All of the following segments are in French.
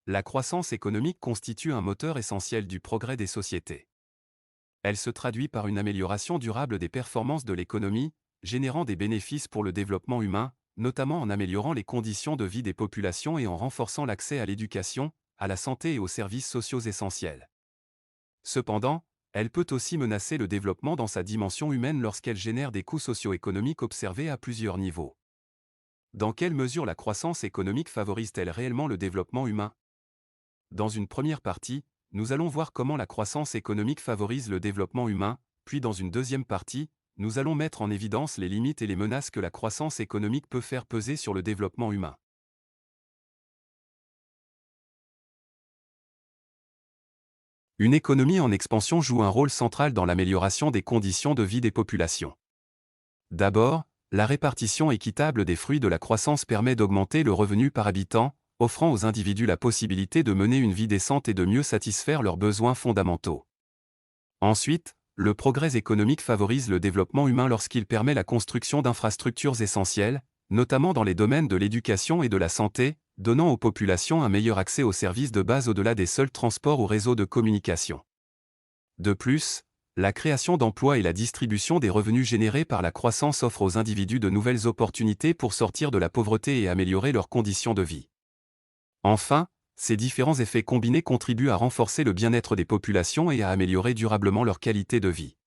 La croissance économique constitue un moteur essentiel du progrès des sociétés. Elle se traduit par une amélioration durable des performances de l'économie, générant des bénéfices pour le développement humain, notamment en améliorant les conditions de vie des populations et en renforçant l'accès à l'éducation, à la santé et aux services sociaux essentiels. Cependant, elle peut aussi menacer le développement dans sa dimension humaine lorsqu'elle génère des coûts socio-économiques observés à plusieurs niveaux. Dans quelle mesure la croissance économique favorise-t-elle réellement le développement humain? Dans une première partie, nous allons voir comment la croissance économique favorise le développement humain, puis dans une deuxième partie, nous allons mettre en évidence les limites et les menaces que la croissance économique peut faire peser sur le développement humain. Une économie en expansion joue un rôle central dans l'amélioration des conditions de vie des populations. D'abord, la répartition équitable des fruits de la croissance permet d'augmenter le revenu par habitant, offrant aux individus la possibilité de mener une vie décente et de mieux satisfaire leurs besoins fondamentaux. Ensuite, le progrès économique favorise le développement humain lorsqu'il permet la construction d'infrastructures essentielles, notamment dans les domaines de l'éducation et de la santé, donnant aux populations un meilleur accès aux services de base au-delà des seuls transports ou réseaux de communication. De plus, la création d'emplois et la distribution des revenus générés par la croissance offrent aux individus de nouvelles opportunités pour sortir de la pauvreté et améliorer leurs conditions de vie. Enfin, ces différents effets combinés contribuent à renforcer le bien-être des populations et à améliorer durablement leur qualité de vie.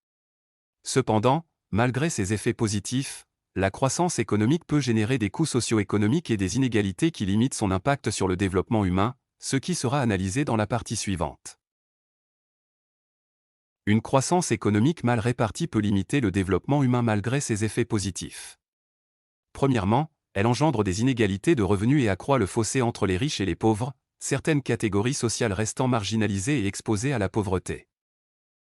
Cependant, malgré ces effets positifs, la croissance économique peut générer des coûts socio-économiques et des inégalités qui limitent son impact sur le développement humain, ce qui sera analysé dans la partie suivante. Une croissance économique mal répartie peut limiter le développement humain malgré ses effets positifs. Premièrement, elle engendre des inégalités de revenus et accroît le fossé entre les riches et les pauvres, certaines catégories sociales restant marginalisées et exposées à la pauvreté.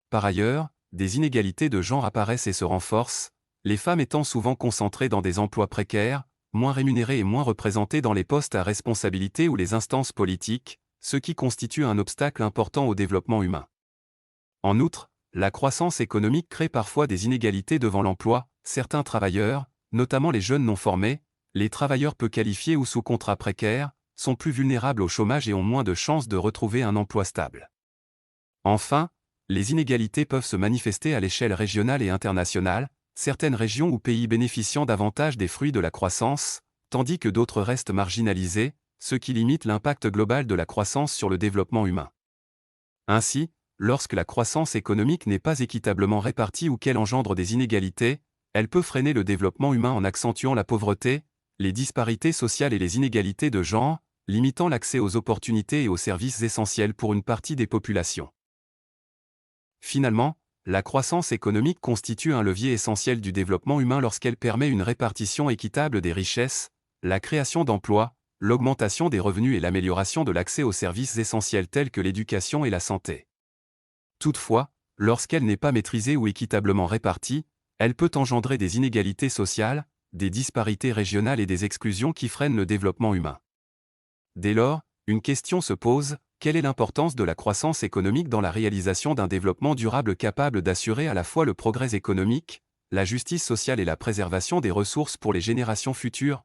Par ailleurs, des inégalités de genre apparaissent et se renforcent, les femmes étant souvent concentrées dans des emplois précaires, moins rémunérées et moins représentées dans les postes à responsabilité ou les instances politiques, ce qui constitue un obstacle important au développement humain. En outre, la croissance économique crée parfois des inégalités devant l'emploi, certains travailleurs, notamment les jeunes non formés, les travailleurs peu qualifiés ou sous contrat précaire, sont plus vulnérables au chômage et ont moins de chances de retrouver un emploi stable. Enfin, les inégalités peuvent se manifester à l'échelle régionale et internationale, certaines régions ou pays bénéficiant davantage des fruits de la croissance, tandis que d'autres restent marginalisés, ce qui limite l'impact global de la croissance sur le développement humain. Ainsi, lorsque la croissance économique n'est pas équitablement répartie ou qu'elle engendre des inégalités, elle peut freiner le développement humain en accentuant la pauvreté, les disparités sociales et les inégalités de genre, limitant l'accès aux opportunités et aux services essentiels pour une partie des populations. Finalement, la croissance économique constitue un levier essentiel du développement humain lorsqu'elle permet une répartition équitable des richesses, la création d'emplois, l'augmentation des revenus et l'amélioration de l'accès aux services essentiels tels que l'éducation et la santé. Toutefois, lorsqu'elle n'est pas maîtrisée ou équitablement répartie, elle peut engendrer des inégalités sociales, des disparités régionales et des exclusions qui freinent le développement humain. Dès lors, une question se pose, quelle est l'importance de la croissance économique dans la réalisation d'un développement durable capable d'assurer à la fois le progrès économique, la justice sociale et la préservation des ressources pour les générations futures?